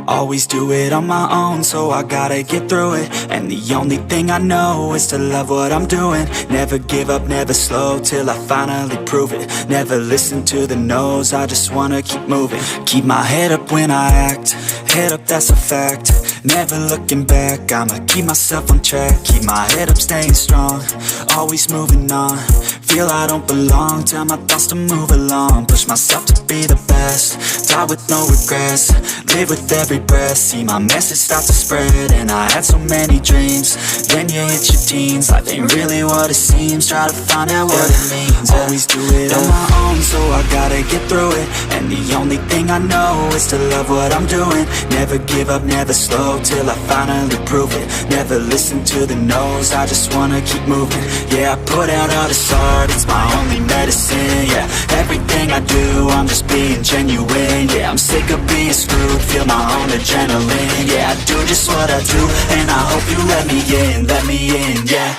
Always do it on my own, so I gotta get through it. And the only thing I know is to love what I'm doing. Never give up, never slow, till I finally prove it. Never listen to the no's, I just wanna keep moving. Keep my head up when I act, head up, that's a fact. Never looking back, I'ma keep myself on track. Keep my head up, staying strong, always moving on. Feel I don't belong, tell my thoughts to move along. Push myself to be the best, die with no regrets. Live with every breath, see my message start to spread. And I had so many dreams, then you hit your teens. Life ain't really what it seems, try to find out what it means. Always do it on my own, so I gotta get through it. And the only thing I know is to love what I'm doing. Never give up, never slow, till I finally prove it. Never listen to the no's, I just wanna keep moving. Yeah, I put out all this art, it's my only medicine. Yeah, everything I do, I'm just being genuine. Yeah, I'm sick of being screwed, feel my own adrenaline. Yeah, I do just what I do, and I hope you let me in, yeah.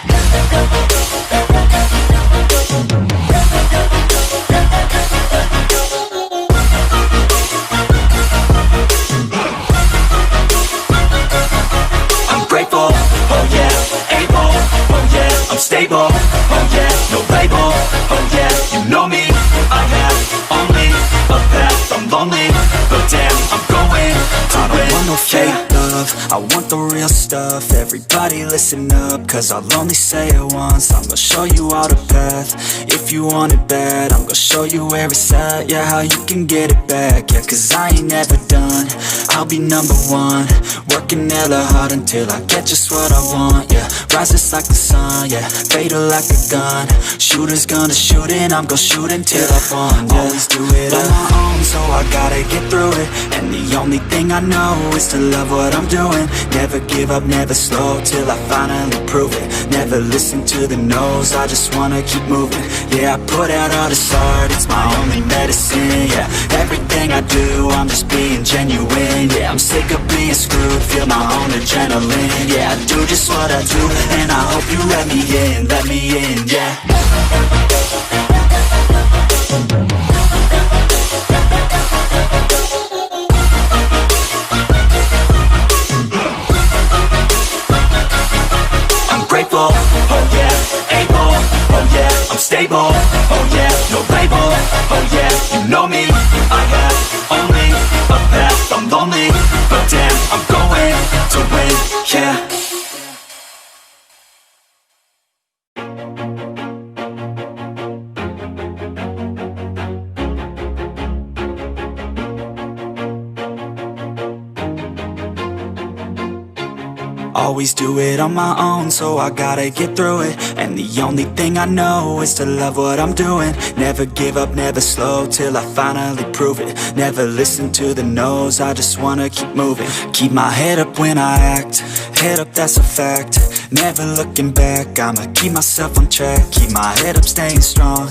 I'm grateful, oh yeah, able, oh yeah, I'm stable, oh yeah, no label, oh yeah, you know me, I have only a path, I'm lonely, but damn, I'm going to I don't want no fake love, I want the real stuff. Everybody listen up, cause I'll only say it once. I'm gonna show you all the path, if you want it bad. I'm gonna show you where it's at, yeah, how you can get it back. Yeah, cause I ain't never done, I'll be number one. Working hella hard until I get just what I want, yeah. Rises like the sun, yeah, fatal like a gun. Shooter's gonna shoot and I'm gonna shoot until I won, yeah. Always do it on my own, so I gotta get through it. And the only thing I know is to love what I'm doing. Never give up, never slow, till I finally prove it. Never listen to the no's, I just wanna keep moving. Yeah, I put out all this art, it's my only medicine. Yeah, everything I do, I'm just being genuine. Yeah, I'm sick of being screwed, feel my own adrenaline. Yeah, I do just what I do, and I hope you let me in, yeah. Grateful, oh yeah, able, oh yeah, I'm stable, oh yeah, no label, oh yeah, you know me, I have only a path, I'm lonely, but damn, I'm going to win, yeah. Always do it on my own, so I gotta get through it. And the only thing I know is to love what I'm doing. Never give up, never slow, till I finally prove it. Never listen to the no's, I just wanna keep moving. Keep my head up when I act, head up, that's a fact. Never looking back, I'ma keep myself on track. Keep my head up, staying strong,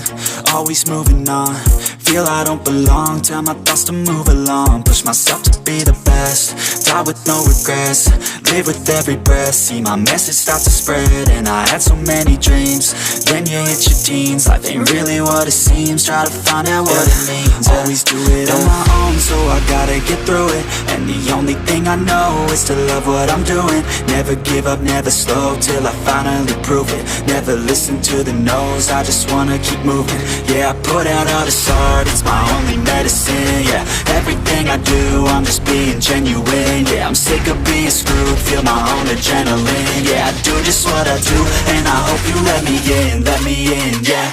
always moving on. Feel I don't belong, tell my thoughts to move along. Push myself to be the best, die with no regrets. Live with every breath, see my message start to spread. And I had so many dreams, then you hit your teens. Life ain't really what it seems, try to find out what it means. Always do it on my own, so I gotta get through it. And the only thing I know is to love what I'm doing. Never give up, never slow, till I finally prove it. Never listen to the no's, I just wanna keep moving. Yeah, I put out all this art, it's my only medicine. Yeah, everything I do, I'm just being genuine. Yeah, I'm sick of being screwed, feel my own adrenaline. Yeah, I do just what I do, and I hope you let me in, yeah.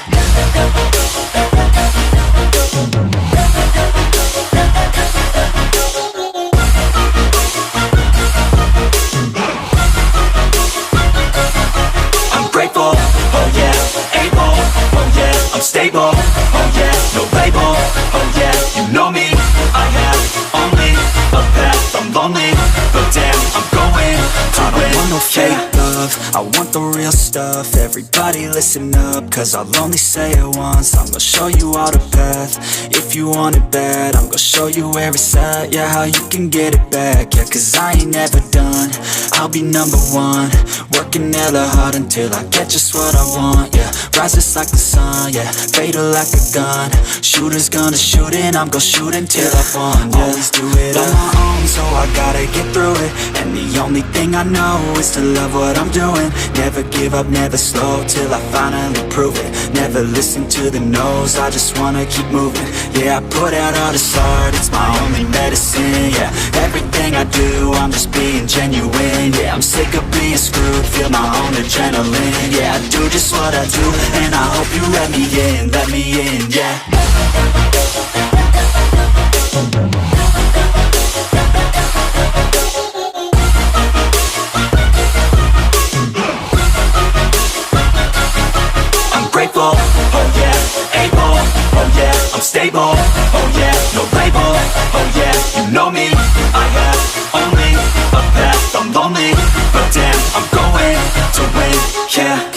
I'm grateful, oh yeah, able, oh yeah, I'm stable, oh yeah, no label, oh yeah, you know me, I have only a path, I'm lonely, but damn, I'm going to win. I don't want no fake love, I want the real stuff. Everybody listen up, cause I'll only say it once. I'm gonna show you all the path, if you want it bad. I'm gonna show you where it's at, yeah, how you can get it back. Yeah, cause I ain't never done, I'll be number one. Working hella hard until I get just what I want, yeah. Rises like the sun, yeah. Fatal like a gun. Shooters gonna shoot and I'm gonna shoot until I won, yeah. Always do it on my own, so I gotta get through it. And the only thing I know is to love what I'm doing. Never give up, never slow, till I finally prove it. Never listen to the no's, I just wanna keep moving. Yeah, I put out all this art, it's my only medicine, yeah. Everything I do, I'm just being genuine, yeah. I'm sick of being screwed, feel my own adrenaline, yeah. I do just what I do, and I hope you let me in, yeah. Grateful, oh yeah, able, oh yeah, I'm stable, oh yeah, no label, oh yeah, you know me, I have only a path, I'm lonely, but damn, I'm going to win, yeah.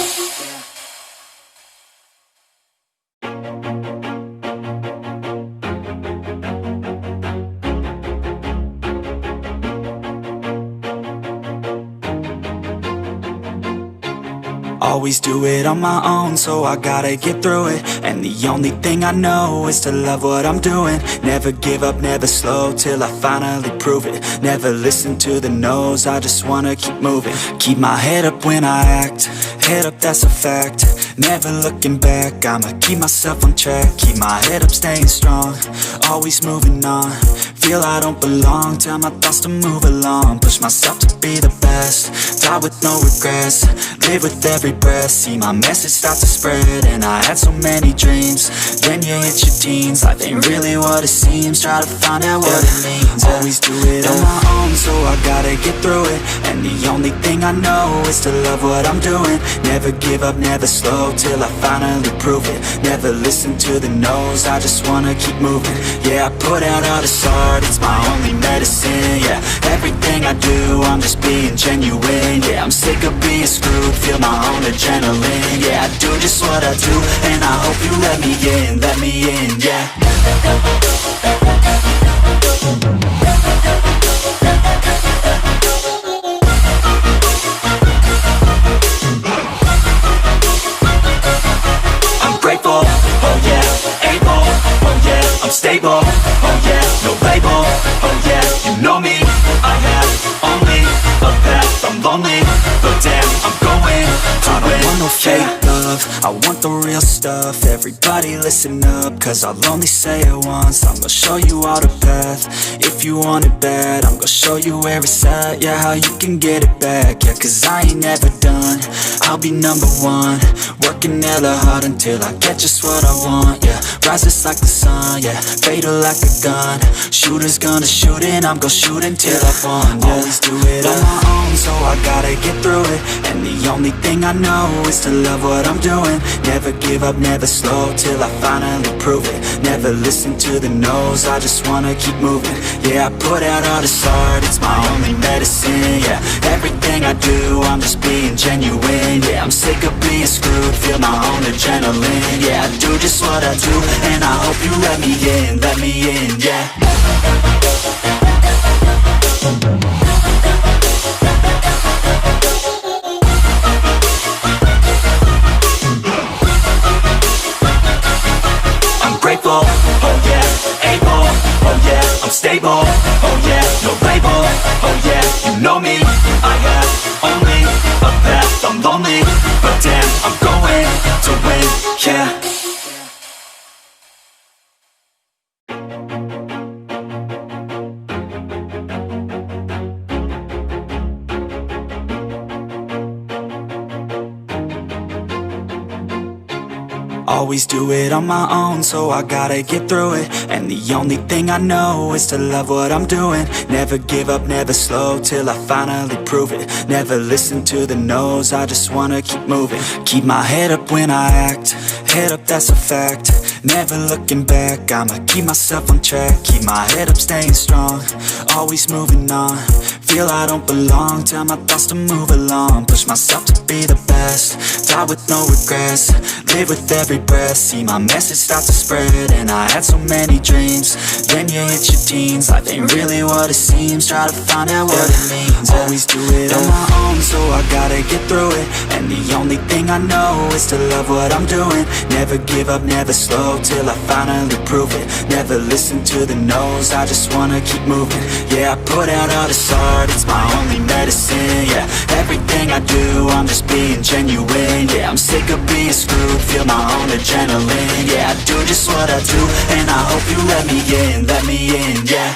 Always do it on my own, so I gotta get through it. And the only thing I know is to love what I'm doing. Never give up, never slow, till I finally prove it. Never listen to the no's, I just wanna keep moving. Keep my head up when I act, head up, that's a fact. Never looking back, I'ma keep myself on track. Keep my head up, staying strong, always moving on. Feel I don't belong, tell my thoughts to move along. Push myself to be the best, die with no regrets. Live with every breath, see my message start to spread. And I had so many dreams, then you hit your teens. Life ain't really what it seems, try to find out what it means. Always do it on my own, so I gotta get through it. And the only thing I know is to love what I'm doing. Never give up, never slow, till I finally prove it. Never listen to the no's, I just wanna keep moving. Yeah, I put out all this art, it's my only medicine, yeah. Everything I do, I'm just being genuine, yeah. I'm sick of being screwed, feel my own adrenaline, yeah. I do just what I do, and I hope you let me in, yeah. I'm grateful, oh yeah, able, oh yeah, I'm stable, oh yeah, no label, oh yeah, you know me, I have only a path, I'm lonely, but damn, I'm going to win. I don't want no fake love, I want the real stuff. Everybody listen up, cause I'll only say it once. I'm gonna show you all the path, if you want it bad. I'm gonna show you where it's at, yeah, how you can get it back. Yeah, cause I ain't never done, I'll be number one. Working hella hard until I get just what I want, yeah. Rises like the sun, yeah, fatal like a gun. Shooters gonna shoot and I'm gonna shoot until I won, yeah. Always do it on my own, so I gotta get through it. And the only thing I know is to love what I'm doing. Never give up, never slow, till I finally prove it. Never listen to the no's, I just wanna keep moving. Yeah, I put out all this art, it's my only medicine, yeah. Everything I do, I'm just being genuine, yeah. I'm sick of being screwed, feel my own adrenaline, yeah. I do just what I do, and I hope you let me in, yeah. Grateful, oh yeah, able, oh yeah, I'm stable, oh yeah, no label, oh yeah, you know me, I have only a path, I'm lonely, but damn, I'm going to win, yeah. Always do it on my own, so I gotta get through it. And the only thing I know is to love what I'm doing. Never give up, never slow, till I finally prove it. Never listen to the no's, I just wanna keep moving. Keep my head up when I act, head up, that's a fact. Never looking back, I'ma keep myself on track. Keep my head up, staying strong, always moving on. Feel I don't belong, tell my thoughts to move along. Push myself to be the best, die with no regrets. Live with every breath, see my message start to spread. And I had so many dreams, then you hit your teens. Life ain't really what it seems, try to find out what it means. Always do it on my own, so I gotta get through it. And the only thing I know is to love what I'm doing. Never give up, never slow, till I finally prove it. Never listen to the no's, I just wanna keep moving. Yeah, I put out all this art, it's my only medicine. Yeah, everything I do, I'm just being genuine. Yeah, I'm sick of being screwed, feel my own adrenaline. Yeah, I do just what I do, and I hope you let me in, yeah.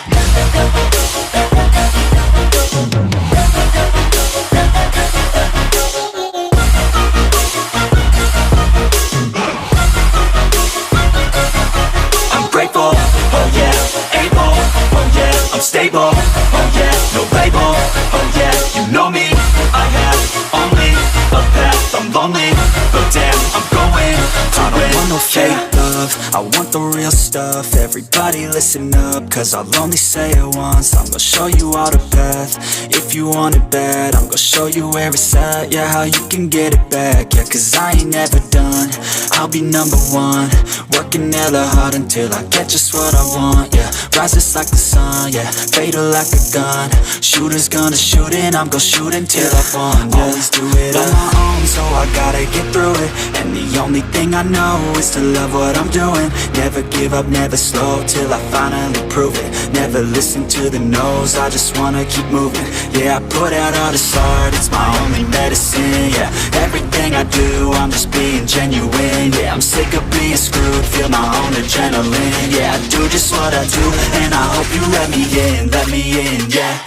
I'm grateful, oh yeah, able, oh yeah, I'm stable, oh yeah, no label, oh yeah, you know me, I have only a path, I'm lonely, but damn, I'm going to win. I don't want no fake love, I want the real stuff. Everybody listen up, cause I'll only say it once. I'm gonna show you all the path, if you want it bad. I'm gonna show you where it's at, yeah, how you can get it back. Yeah, cause I ain't never done, I'll be number one. Working hella hard until I get just what I want, yeah. Rises like the sun, yeah, fatal like a gun. Shooter's gonna shoot and I'm gonna shoot until I won, yeah. Always do it on my own, so I gotta get through it. And the only thing I know is to love what I'm doing. Never give up, never slow, till I finally prove it. Never listen to the no's, I just wanna keep moving. Yeah, I put out all this art, it's my only medicine. Yeah, everything I do, I'm just being genuine. Yeah, I'm sick of being screwed, feel my own adrenaline. Yeah, I do just what I do, and I hope you let me in, yeah.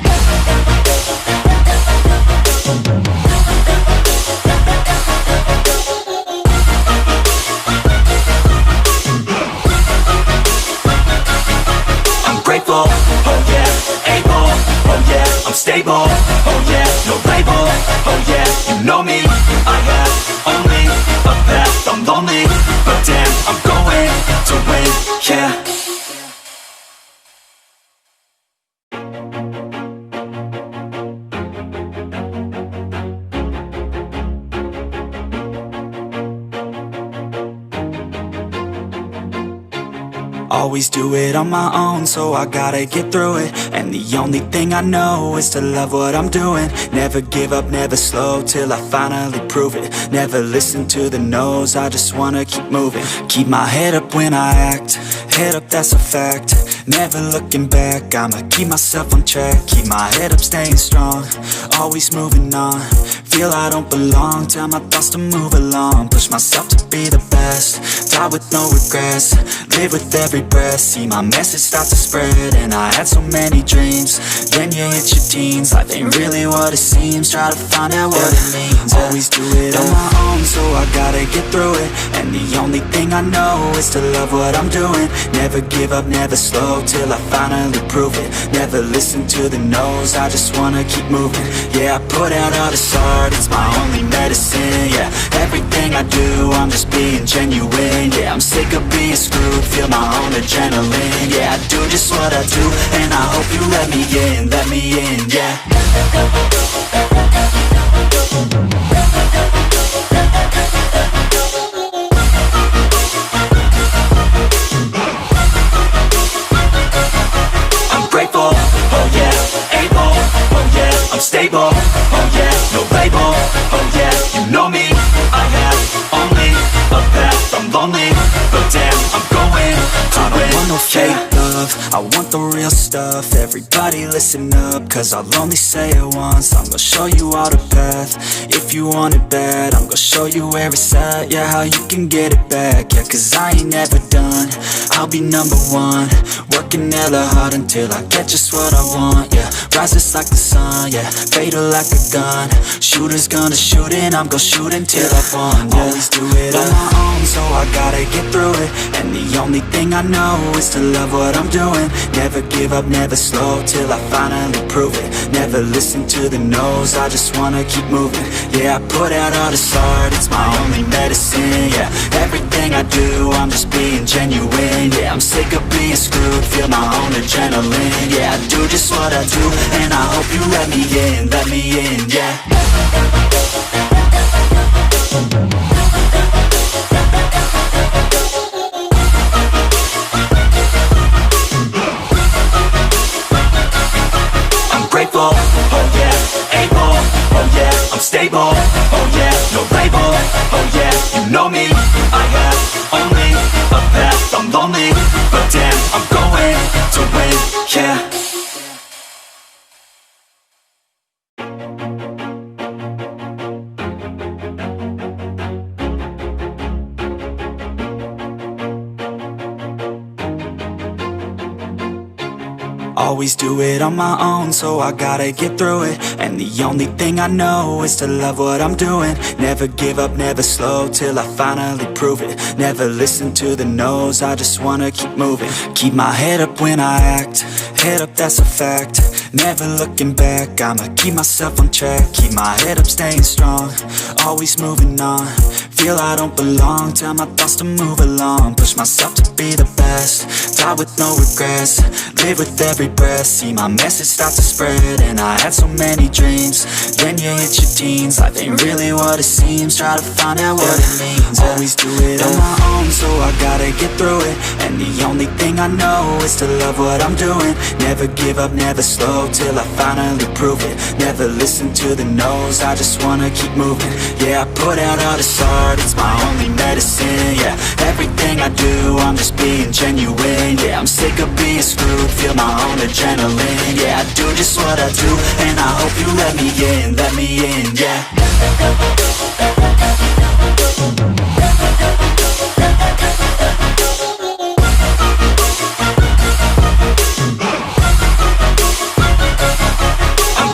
Grateful, oh yeah, able, oh yeah, I'm stable, oh yeah, no label, oh yeah, you know me, I have only a path, I'm lonely, but damn, I'm going to win, yeah. Always do it on my own, so I gotta get through it. And the only thing I know is to love what I'm doing. Never give up, never slow, till I finally prove it. Never listen to the no's, I just wanna keep moving. Keep my head up when I act, head up, that's a fact. Never looking back, I'ma keep myself on track. Keep my head up, staying strong, always moving on. Feel I don't belong, tell my thoughts to move along. Push myself to be the best, die with no regrets. Live with every breath, see my message start to spread. And I had so many dreams, then you hit your teens. Life ain't really what it seems, try to find out what it means. Always do it on my own, so I gotta get through it. And the only thing I know is to love what I'm doing. Never give up, never slow, till I finally prove it. Never listen to the no's, I just wanna keep moving. Yeah, I put out all this art, it's my only medicine. Yeah, everything I do, I'm just being genuine. Yeah, I'm sick of being screwed, feel my own adrenaline. Yeah, I do just what I do, and I hope you let me in, yeah. I'm grateful, oh yeah, able, oh yeah, I'm stable, oh yeah, no label, oh yeah, you know me, I have only a path, I'm lonely, but damn, I'm going to win. I don't want no fake love, I want the real stuff. Everybody listen up, cause I'll only say it once. I'm gonna show you all the path, if you want it bad. I'm gonna show you where it's at, yeah, how you can get it back. Yeah, cause I ain't never done, I'll be number one. Working hella hard until I get just what I want, yeah. Rises like the sun, yeah, fatal like a gun. Shooter's gonna shoot and I'm gonna shoot until I won, yeah. Always do it on my own, so I gotta get through it. And the only thing I know is to love what I'm doing. Never give up, never slow, till I finally prove it. Never listen to the no's, I just wanna keep moving. Yeah, I put out all this art, it's my only medicine. Yeah, everything I do, I'm just being genuine. genuine. Yeah, I'm sick of being screwed, feel my own adrenaline. Yeah, I do just what I do, and I hope you let me in, yeah. Grateful, oh yeah, able, oh yeah, I'm stable, oh yeah, no label, oh yeah, you know me, I have only a path, I'm lonely, but damn, I'm going to win, yeah. Always do it on my own, so I gotta get through it. And the only thing I know is to love what I'm doing. Never give up, never slow, till I finally prove it. Never listen to the no's, I just wanna keep moving. Keep my head up when I act, head up, that's a fact. Never looking back, I'ma keep myself on track. Keep my head up, staying strong, always moving on. Feel I don't belong, tell my thoughts to move along. Push myself to be the best, die with no regrets. Live with every breath, see my message start to spread. And I had so many dreams, then you hit your teens. Life ain't really what it seems, try to find out what it means. Always do it on my own, so I gotta get through it. And the only thing I know is to love what I'm doing. Never give up, never slow, till I finally prove it. Never listen to the no's, I just wanna keep moving. Yeah, I put out all this art, it's my only medicine. Yeah, everything I do, I'm just being genuine. Yeah, I'm sick of being screwed, feel my own adrenaline. Yeah, I do just what I do, and I hope you let me in, yeah.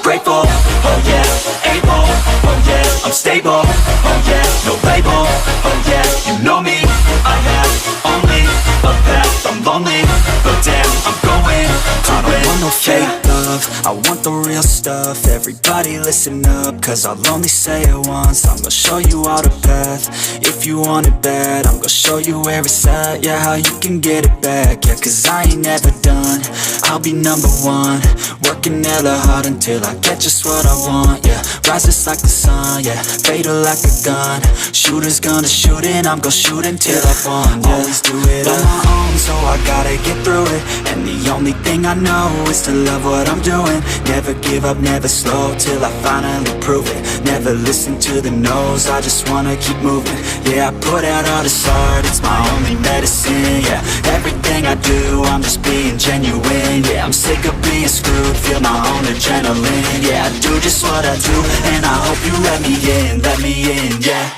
Grateful, oh yeah, able, oh yeah, I'm stable, oh yeah, no label, oh yeah, you know me, I have only a path, I'm lonely, but damn, I'm going to win. I don't want no fake love, I want the real stuff. Everybody listen up, cause I'll only say it once. I'm gonna show you all the path, if you want it bad. I'm gonna show you where it's at, yeah, how you can get it back. Yeah, cause I ain't never done, I'll be number one. Working hella hard until I get just what I want, yeah. Rises like the sun, yeah, fatal like a gun. Shooter's gonna shoot and I'm gonna shoot until I've won, yeah. Always do it on my own, so I gotta get through it. And the only thing I know is to love what I'm doing. Never give up, never slow, till I finally prove it. Never listen to the no's, I just wanna keep moving. Yeah, I put out all this art, it's my only medicine. Yeah, everything I do, I'm just being genuine. Yeah, I'm sick of being screwed, feel my own adrenaline. Yeah, I do just what I do, and I hope you let me in, yeah.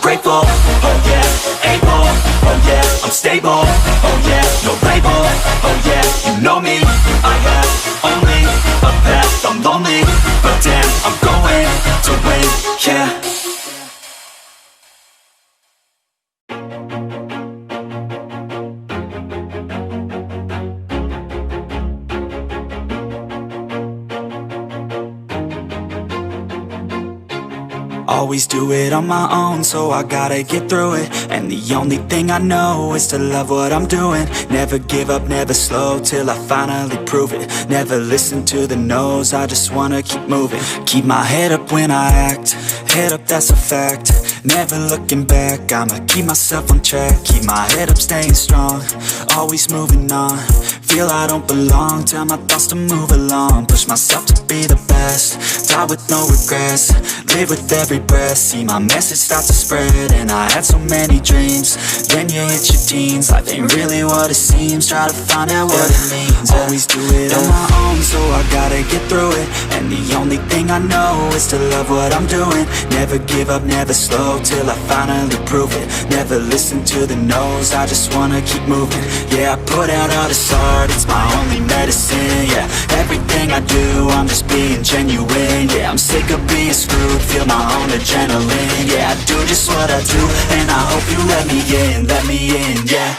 Grateful, oh yeah, able, oh yeah, I'm stable, oh yeah, no label, oh yeah, you know me, I have only a path, I'm lonely, but damn, I'm going to win, yeah. Always do it on my own, so I gotta get through it. And the only thing I know is to love what I'm doing. Never give up, never slow, till I finally prove it. Never listen to the no's, I just wanna keep moving. Keep my head up when I act, head up, that's a fact. Never looking back, I'ma keep myself on track. Keep my head up, staying strong, always moving on. Feel I don't belong, tell my thoughts to move along. Push myself to be the best, die with no regrets. Live with every breath, see my message start to spread. And I had so many dreams, then you hit your teens. Life ain't really what it seems, try to find out what it means. Always do it on my own, so I gotta get through it. And the only thing I know is to love what I'm doing. Never give up, never slow, till I finally prove it. Never listen to the no's, I just wanna keep moving. Yeah, I put out all this art, it's my only medicine. Yeah, everything I do, I'm just being genuine. Yeah, I'm sick of being screwed, feel my own adrenaline. Yeah, I do just what I do, and I hope you let me in, yeah.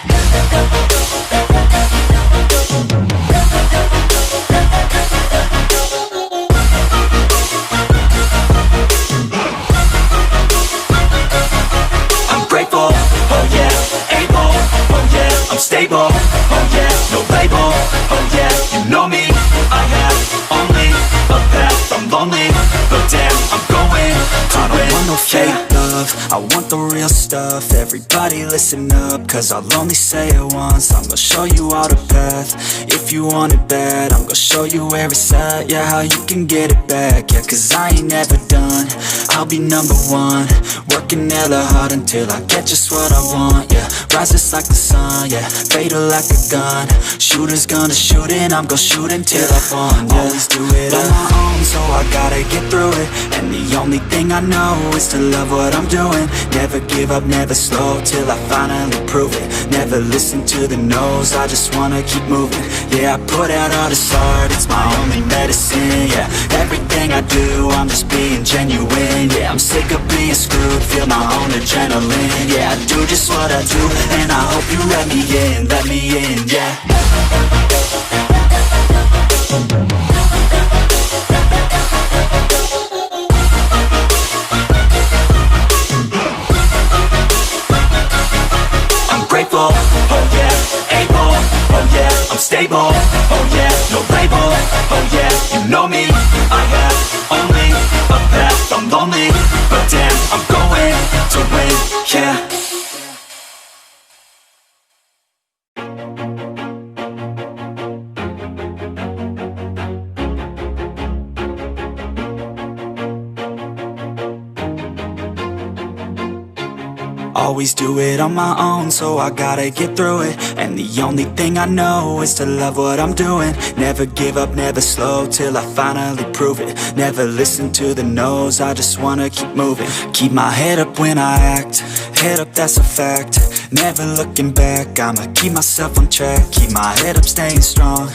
I'm stable, oh yeah, no label, oh yeah, you know me. I have only a path, I'm lonely, but damn, I'm going to win. I don't want no fake love, I want the real stuff. Everybody listen up, cause I'll only say it once. I'm gonna show you all the path. If you want it bad, I'm gonna show you where it's at. Yeah, how you can get it back. Yeah, cause I ain't never done, I'll be number one. Working hella hard until I get just what I want. Yeah, rises like the sun, yeah, fatal like a gun. Shooter's gonna shoot and I'm gonna shoot until I won. Yeah, always do it on my own, so I gotta get through it. And the only thing I know is to love what I'm doing. Never give up, never slow, till I finally prove it. Never listen to the no's, I just wanna keep moving. Yeah, I put out all this art, it's my only medicine. Yeah, everything I do, I'm just being genuine. Yeah, I'm sick of being screwed, feel my own adrenaline. Yeah, I do just what I do, and I hope you let me in, yeah. Grateful, oh yeah, able, oh yeah, I'm stable, oh yeah, no label, oh yeah, you know me. I have only a path, I'm lonely, but damn, I'm going to win, yeah. Always do it on my own, so I gotta get through it. And the only thing I know is to love what I'm doing. Never give up, never slow, till I finally prove it. Never listen to the no's, I just wanna keep moving. Keep my head up when I act, head up, that's a fact. Never looking back, I'ma keep myself on track. Keep my head up, staying strong,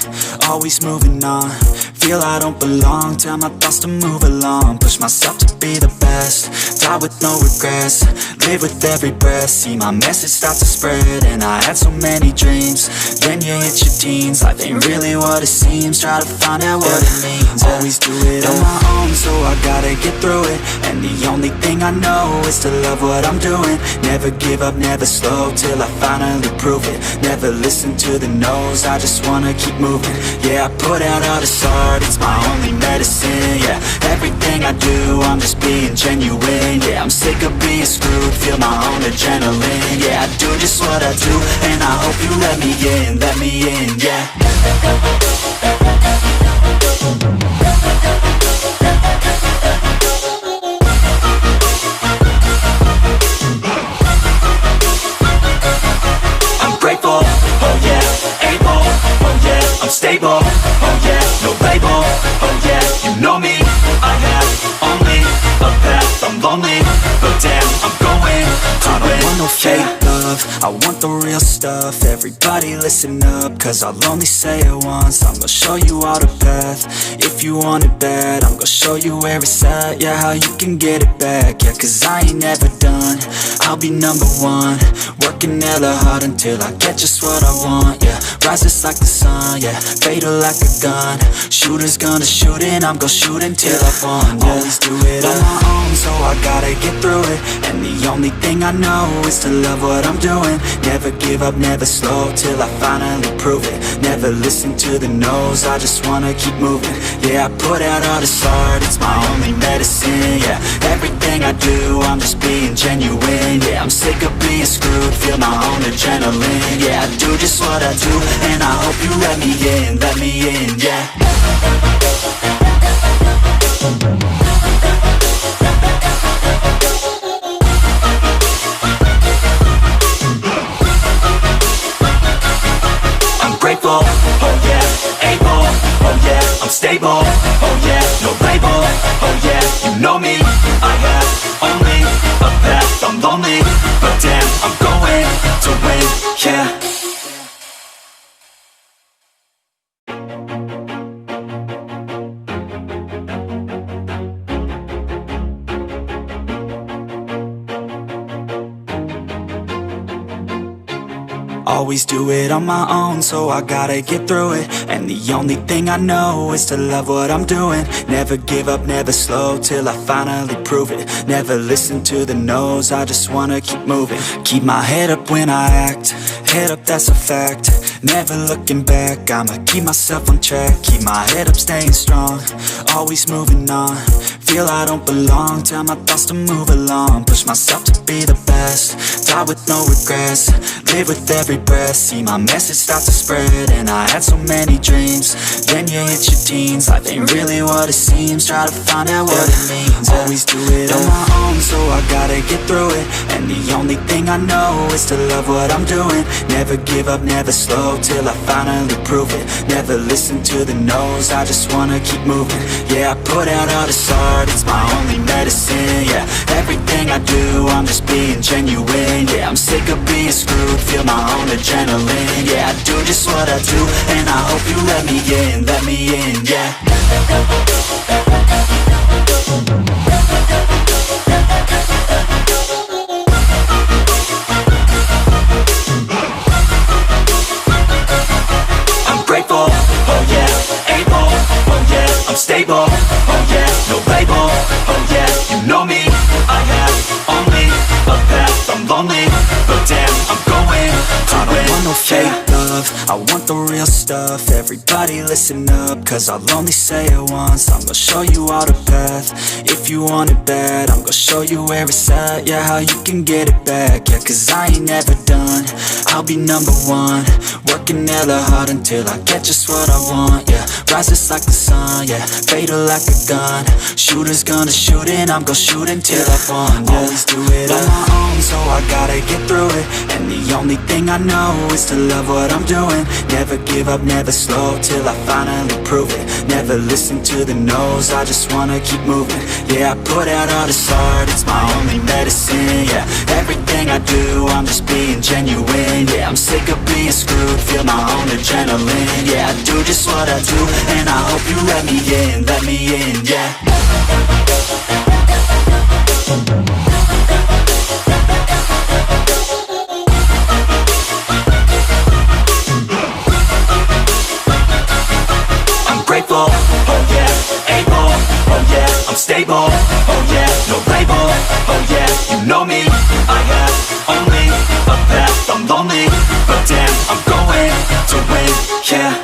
always moving on. Feel I don't belong, tell my thoughts to move along. Push myself to be the best, die with no regrets. Live with every breath, see my message start to spread. And I had so many dreams, then you hit your teens. Life ain't really what it seems, try to find out what it means. Always do it on my own, so I gotta get through it. And the only thing I know is to love what I'm doing. Never give up, never slow, till I finally prove it. Never listen to the no's, I just wanna keep moving. Yeah, I put out all this art, it's my only medicine. Yeah, everything I do, I'm just being genuine. Yeah, I'm sick of being screwed, feel my own adrenaline. Yeah, I do just what I do, and I hope you let me in, yeah. I'm grateful, oh yeah, able, oh yeah, I'm stable, oh yeah, no label, oh yeah, you know me. I have only a path, I'm lonely, but damn, I'm going to win. I don't want no fake love, I want the real stuff. Everybody listen up, cause I'll only say it once. I'm gonna show you all the path. If you want it bad, I'm gonna show you where it's at. Yeah, how you can get it back. Yeah, cause I ain't never done, I'll be number one. Working hella hard until I get just what I want. Yeah, rises like the sun, yeah, fatal like a gun. Shooter's gonna shoot and I'm gonna shoot until I won. Yeah, always do it on my own, so I gotta get through it. And the only thing I know is to love what I'm doing. Never give up, never slow, till I finally prove it. Never listen to the no's, I just wanna keep moving. Yeah, I put out all this art, it's my only medicine. Yeah, everything I do, I'm just being genuine. Yeah, I'm sick of being screwed, feel my own adrenaline. Yeah, I do just what I do, and I hope you let me in, yeah. I'm grateful, oh yeah, able, oh yeah, I'm stable, oh yeah, no label, oh yeah, you know me. I have only a path, I'm lonely, but damn, I'm going to win, yeah. Always do it on my own, so I gotta get through it. And the only thing I know is to love what I'm doing. Never give up, never slow, till I finally prove it. Never listen to the no's, I just wanna keep moving. Keep my head up when I act, head up, that's a fact. Never looking back, I'ma keep myself on track. Keep my head up, staying strong, always moving on. Feel I don't belong, tell my thoughts to move along. Push myself to be the best, die with no regrets. Live with every breath, see my message start to spread. And I had so many dreams, then you hit your teens. Life ain't really what it seems, try to find out what it means. Always do it on my own, so I gotta get through it. And the only thing I know is to love what I'm doing. Never give up, never slow, till I finally prove it. Never listen to the no's, I just wanna keep moving. Yeah, I put out all this art, it's my only medicine. Yeah, everything I do, I'm just being genuine. Yeah, I'm sick of being screwed, feel my own adrenaline. Yeah, I do just what I do, and I hope you let me in, yeah. I'm grateful, oh yeah, able, oh yeah, I'm stable, oh yeah, no label, oh yeah, you know me, I have only a path, I'm lonely, but damn, I'm going to win. I don't want no fake love, I want the real stuff. Everybody listen up, cause I'll only say it once. I'm gonna show you all the path, if you want it bad. I'm gonna show you where it's at, yeah, how you can get it back. Yeah, cause I ain't never done, I'll be number one. Working hella hard until I get just what I want, yeah. Rises like the sun, yeah, fatal like a gun. Shooter's gonna shoot and I'm gonna shoot until I won, yeah. Always do it on my own, so I gotta get through it. And the only thing I know is to love what I'm doing. Never give up, never slow, till I finally prove it. Never listen to the no's, I just wanna keep moving. Yeah, I put out all this art, it's my only medicine. Yeah, everything I do, I'm just being genuine. Yeah, I'm sick of being screwed, feel my own adrenaline. Yeah, I do just what I do, and I hope you let me in, yeah. Grateful, oh yeah, able, oh yeah, I'm stable, oh yeah, no label, oh yeah, you know me, I have only a path, I'm lonely, but damn, I'm going to win, yeah.